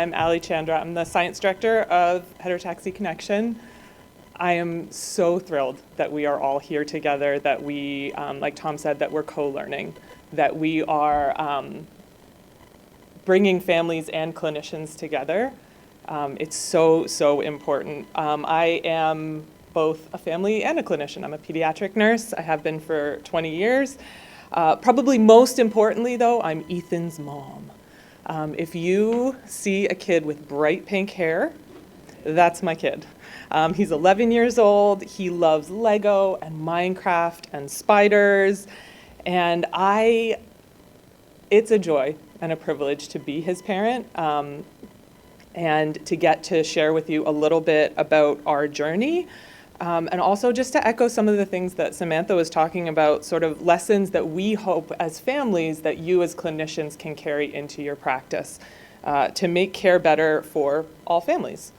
I'm Alison Chandra. I'm the science director of Heterotaxy Connection. I am so thrilled that we are all here together, that we, like Tom said, that we're co-learning, that we are bringing families and clinicians together. It's so important. I am both a family and a clinician. I'm a pediatric nurse. I have been for 20 years. Probably most importantly, though, I'm Ethan's mom. If you see a kid with bright pink hair, that's my kid. He's 11 years old. He loves Lego and Minecraft and spiders. And it's a joy and a privilege to be his parent and to get to share with you a little bit about our journey. And also just to echo some of the things that Samantha was talking about, sort of lessons that we hope as families that you as clinicians can carry into your practice to make care better for all families.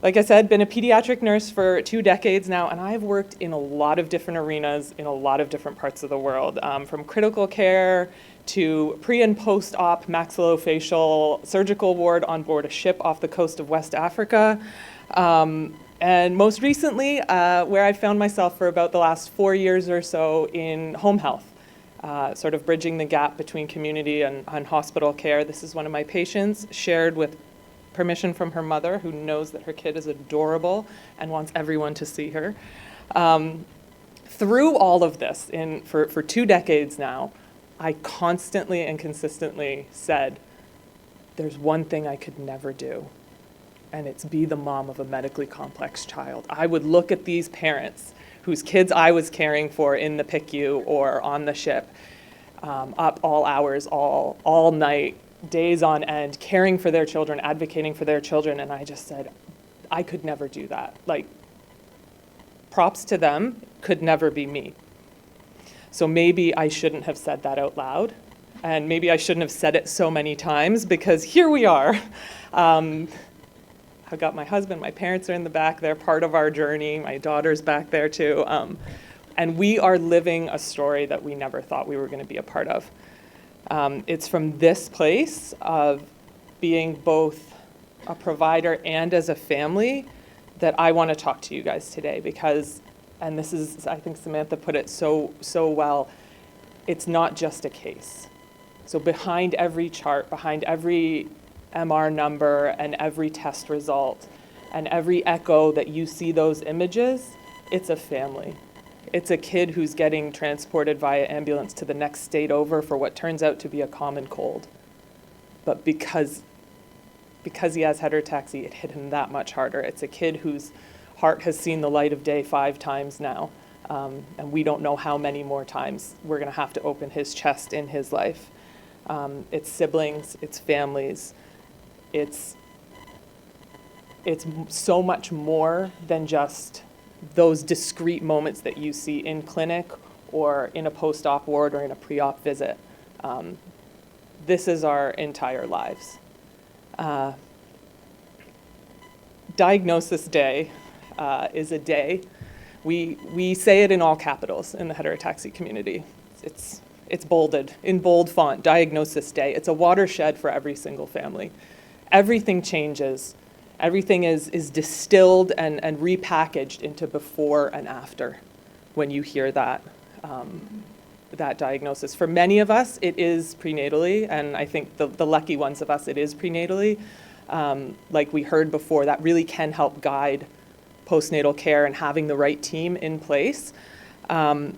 Like I said, been a pediatric nurse for 2 decades now, and I've worked in a lot of different arenas in a lot of different parts of the world, from critical care to pre and post-op maxillofacial surgical ward on board a ship off the coast of West Africa. And most recently, where I found myself for about the last 4 years or so in home health, sort of bridging the gap between community and hospital care. This is one of my patients, shared with permission from her mother, who knows that her kid is adorable and wants everyone to see her. Through all of this, for 2 decades now, I constantly and consistently said, there's one thing I could never do, and it's be the mom of a medically complex child. I would look at these parents whose kids I was caring for in the PICU or on the ship, up all hours, all night, days on end, caring for their children, advocating for their children, and I just said, I could never do that. Like, props to them, could never be me. So maybe I shouldn't have said that out loud, and maybe I shouldn't have said it so many times, because here we are. I've got my husband, my parents are in the back, they're part of our journey, my daughter's back there too, and we are living a story that we never thought we were going to be a part of. It's from this place of being both a provider and as a family that I want to talk to you guys today, because, and this is, I think Samantha put it so well, it's not just a case. So behind every chart, behind every MR number and every test result and every echo that you see those images, it's a family. It's a kid who's getting transported via ambulance to the next state over for what turns out to be a common cold. But because he has heterotaxy, it hit him that much harder. It's a kid whose heart has seen the light of day 5 times now, and we don't know how many more times we're going to have to open his chest in his life. It's siblings, it's families, it's so much more than just those discrete moments that you see in clinic or in a post-op ward or in a pre-op visit. This is our entire lives. Diagnosis day is a day. We say it in all capitals in the heterotaxy community. It's bolded in bold font, Diagnosis Day. It's a watershed for every single family. Everything changes. Everything is distilled and repackaged into before and after when you hear that diagnosis. For many of us, it is prenatally, and I think the lucky ones of us, it is prenatally. Like we heard before, that really can help guide postnatal care and having the right team in place. Some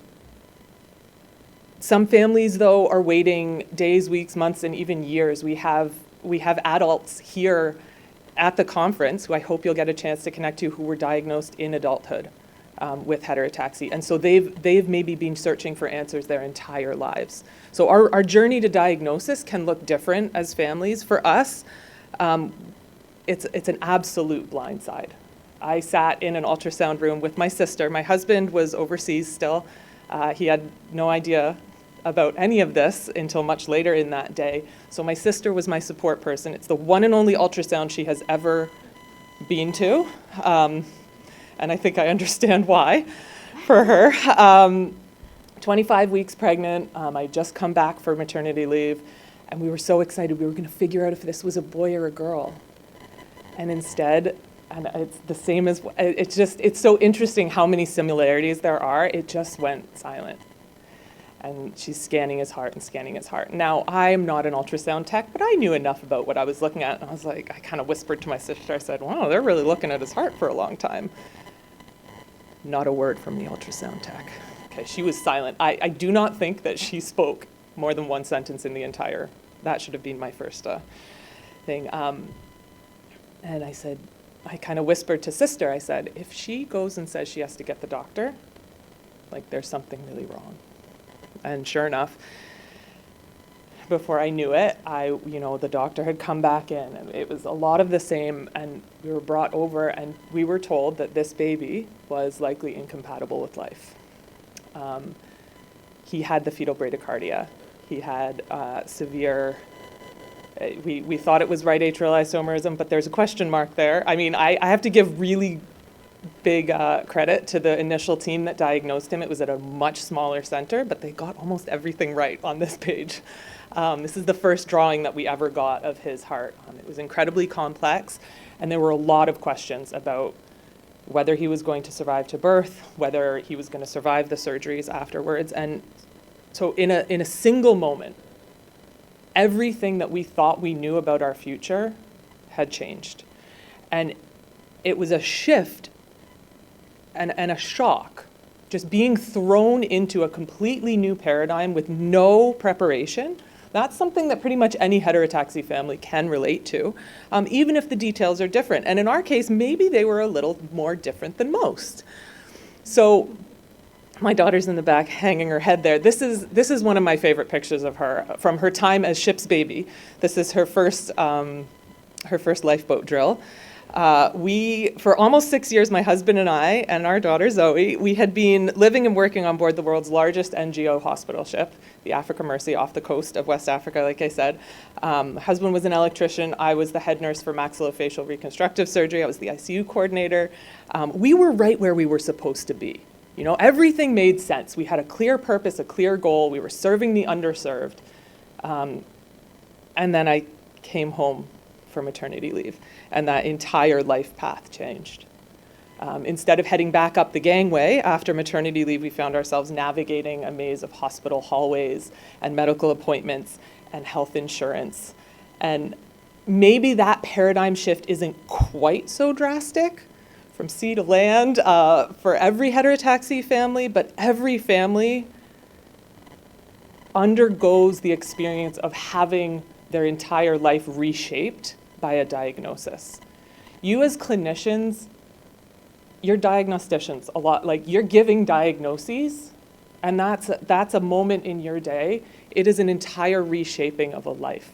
families, though, are waiting days, weeks, months, and even years. We have adults here at the conference, who I hope you'll get a chance to connect to, who were diagnosed in adulthood with heterotaxy. And so they've maybe been searching for answers their entire lives. So our journey to diagnosis can look different as families. For us, it's an absolute blindside. I sat in an ultrasound room with my sister. My husband was overseas still. He had no idea about any of this until much later in that day. So my sister was my support person. It's the one and only ultrasound she has ever been to. And I think I understand why for her. 25 weeks pregnant. I just come back for maternity leave. And we were so excited. We were going to figure out if this was a boy or a girl. And instead, and it's the same as, it's so interesting how many similarities there are. It just went silent. And she's scanning his heart and scanning his heart. Now, I'm not an ultrasound tech, but I knew enough about what I was looking at. And I was like, I kind of whispered to my sister, I said, wow, they're really looking at his heart for a long time. Not a word from the ultrasound tech. Okay, she was silent. I do not think that she spoke more than one sentence in the entire, that should have been my first thing. And I said, I kind of whispered to sister, I said, if she goes and says she has to get the doctor, like there's something really wrong. And sure enough, before I knew it, the doctor had come back in, and it was a lot of the same, and we were brought over, and we were told that this baby was likely incompatible with life. He had the fetal bradycardia. He had severe, we thought it was right atrial isomerism, but there's a question mark there. I mean, I have to give really big credit to the initial team that diagnosed him. It was at a much smaller center, but they got almost everything right on this page. This is the first drawing that we ever got of his heart. It was incredibly complex, and there were a lot of questions about whether he was going to survive to birth, whether he was going to survive the surgeries afterwards. And so in a single moment, everything that we thought we knew about our future had changed. And it was a shift and a shock, just being thrown into a completely new paradigm with no preparation. That's something that pretty much any heterotaxy family can relate to, even if the details are different. And in our case, maybe they were a little more different than most. So my daughter's in the back hanging her head there. This is one of my favorite pictures of her from her time as ship's baby. This is her first lifeboat drill. For almost 6 years, my husband and I and our daughter Zoe, we had been living and working on board the world's largest NGO hospital ship, the Africa Mercy, off the coast of West Africa, like I said. My husband was an electrician. I was the head nurse for maxillofacial reconstructive surgery. I was the ICU coordinator. We were right where we were supposed to be. You know, everything made sense. We had a clear purpose, a clear goal. We were serving the underserved. And then I came home for maternity leave, and that entire life path changed. Instead of heading back up the gangway after maternity leave, we found ourselves navigating a maze of hospital hallways and medical appointments and health insurance. And maybe that paradigm shift isn't quite so drastic from sea to land for every heterotaxy family, but every family undergoes the experience of having their entire life reshaped by a diagnosis. You as clinicians, you're diagnosticians a lot, like you're giving diagnoses, and that's a moment in your day. It is an entire reshaping of a life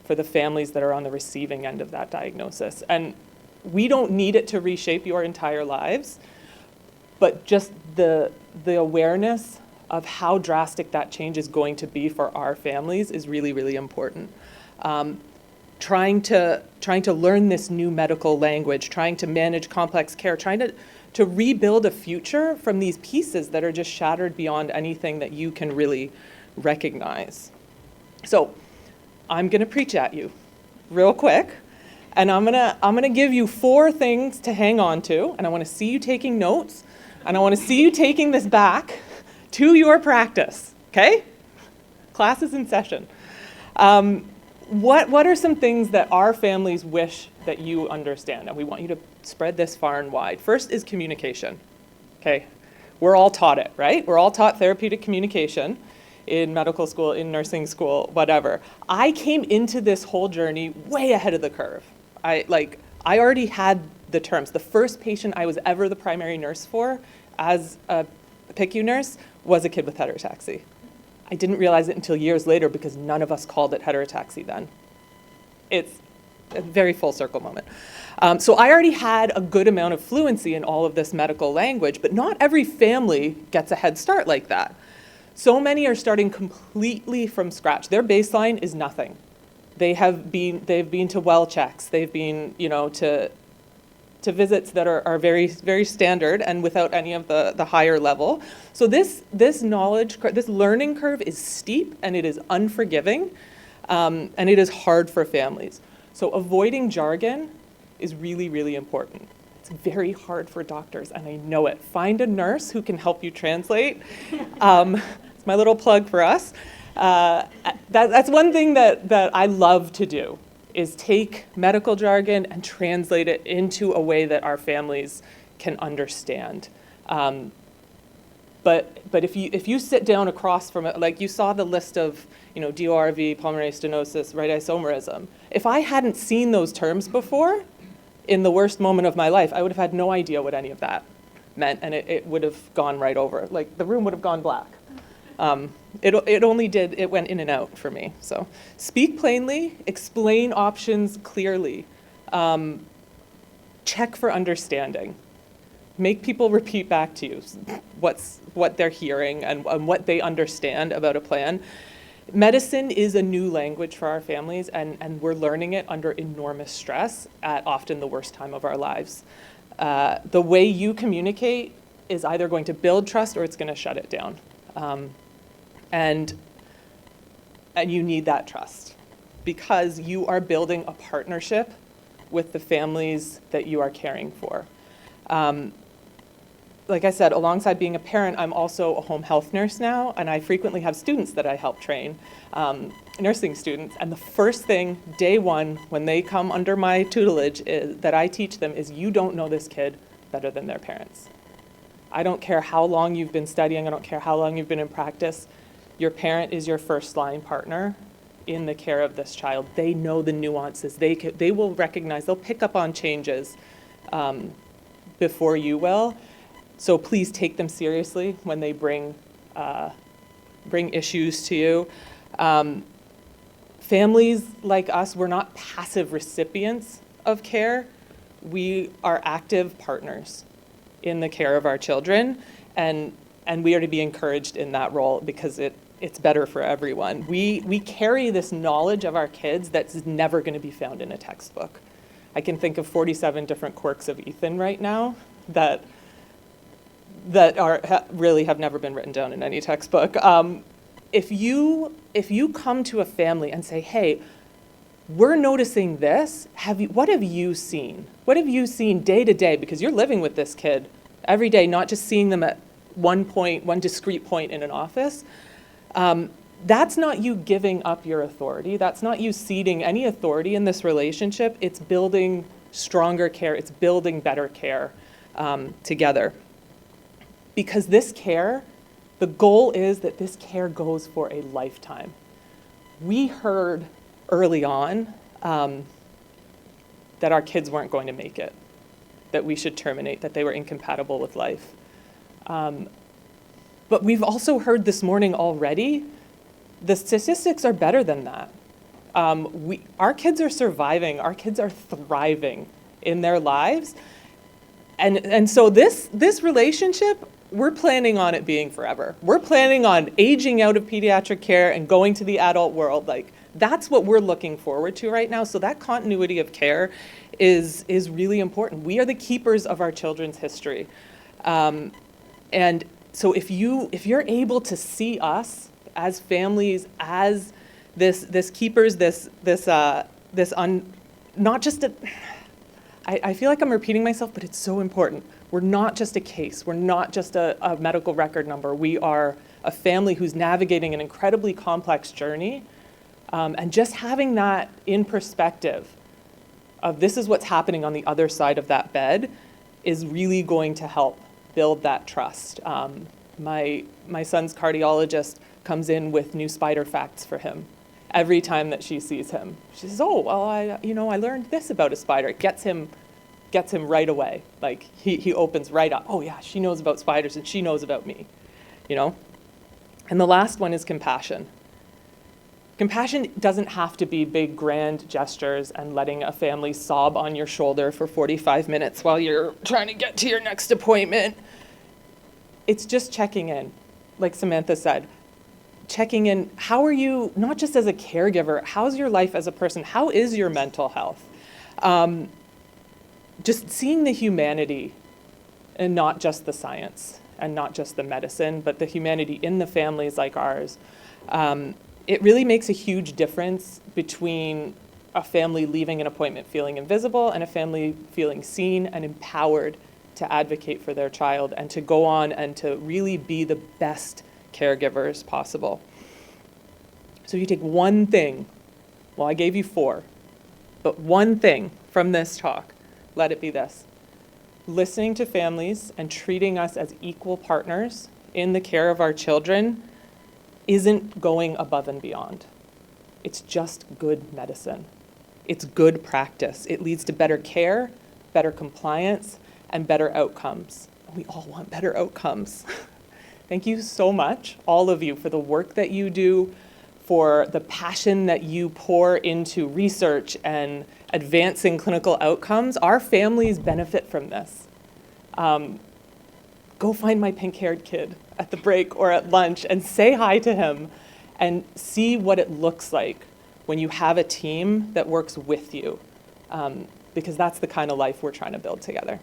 for the families that are on the receiving end of that diagnosis. And we don't need it to reshape your entire lives, but just the awareness of how drastic that change is going to be for our families is really, really important. Trying to learn this new medical language, trying to manage complex care, trying to rebuild a future from these pieces that are just shattered beyond anything that you can really recognize. So I'm gonna preach at you real quick, and I'm gonna give you 4 things to hang on to, and I wanna see you taking notes, and I wanna see you taking this back to your practice, okay? Class is in session. What are some things that our families wish that you understand? And we want you to spread this far and wide. First is communication, okay? We're all taught it, right? We're all taught therapeutic communication in medical school, in nursing school, whatever. I came into this whole journey way ahead of the curve. I already had the terms. The first patient I was ever the primary nurse for as a PICU nurse was a kid with heterotaxy. I didn't realize it until years later because none of us called it heterotaxy then. It's a very full circle moment. So I already had a good amount of fluency in all of this medical language, but not every family gets a head start like that. So many are starting completely from scratch. Their baseline is nothing. They've been to well checks. They've been, to visits that are very, very standard and without any of the higher level. So this learning curve is steep and it is unforgiving. And it is hard for families. So avoiding jargon is really, really important. It's very hard for doctors, and I know it. Find a nurse who can help you translate. It's my little plug for us. That's one thing that I love to do, is take medical jargon and translate it into a way that our families can understand. But if you sit down across from it, like you saw the list of, DORV, pulmonary stenosis, right isomerism. If I hadn't seen those terms before, in the worst moment of my life, I would have had no idea what any of that meant, and it would have gone right over. Like, the room would have gone black. It went in and out for me. So speak plainly, explain options clearly, check for understanding. Make people repeat back to you what they're hearing and what they understand about a plan. Medicine is a new language for our families, and we're learning it under enormous stress at often the worst time of our lives. The way you communicate is either going to build trust or it's going to shut it down. And you need that trust, because you are building a partnership with the families that you are caring for. Like I said, alongside being a parent, I'm also a home health nurse now, and I frequently have students that I help train, nursing students. And the first thing, day one, when they come under my tutelage, that I teach them is, you don't know this kid better than their parents. I don't care how long you've been studying, I don't care how long you've been in practice. Your parent is your first line partner in the care of this child. They know the nuances. They will recognize, they'll pick up on changes before you will. So please take them seriously when they bring issues to you. Families like us, we're not passive recipients of care. We are active partners in the care of our children, and we are to be encouraged in that role, because it's better for everyone. We carry this knowledge of our kids that's never going to be found in a textbook. I can think of 47 different quirks of Ethan right now that really have never been written down in any textbook. If you come to a family and say, hey, we're noticing this, what have you seen? What have you seen day to day? Because you're living with this kid every day, not just seeing them at one discrete point in an office. That's not you giving up your authority. That's not you ceding any authority in this relationship. It's building stronger care. It's building better care together. Because this care, the goal is that this care goes for a lifetime. We heard early on that our kids weren't going to make it, that we should terminate, that they were incompatible with life. But we've also heard this morning already, the statistics are better than that. Our kids are surviving, our kids are thriving in their lives. And so this relationship, we're planning on it being forever. We're planning on aging out of pediatric care and going to the adult world. Like, that's what we're looking forward to right now. So that continuity of care is really important. We are the keepers of our children's history. And so if you're able to see us as families, as this keepers, not just a, I feel like I'm repeating myself, but it's so important. We're not just a case. We're not just a medical record number. We are a family who's navigating an incredibly complex journey. And just having that in perspective of this is what's happening on the other side of that bed is really going to help build that trust. My son's cardiologist comes in with new spider facts for him every time that she sees him. She says, oh, well, I learned this about a spider. It gets him right away. Like, he opens right up. Oh yeah, she knows about spiders and she knows about me, And the last one is compassion. Compassion doesn't have to be big, grand gestures and letting a family sob on your shoulder for 45 minutes while you're trying to get to your next appointment. It's just checking in, like Samantha said. Checking in, how are you, not just as a caregiver, how's your life as a person? How is your mental health? Just seeing the humanity and not just the science and not just the medicine, but the humanity in the families like ours. It really makes a huge difference between a family leaving an appointment feeling invisible and a family feeling seen and empowered to advocate for their child and to go on and to really be the best caregivers possible. So you take one thing, well, I gave you 4, but one thing from this talk, let it be this. Listening to families and treating us as equal partners in the care of our children isn't going above and beyond. It's just good medicine. It's good practice. It leads to better care, better compliance, and better outcomes. We all want better outcomes. Thank you so much, all of you, for the work that you do, for the passion that you pour into research and advancing clinical outcomes. Our families benefit from this. Go find my pink-haired kid at the break or at lunch and say hi to him and see what it looks like when you have a team that works with you, because that's the kind of life we're trying to build together.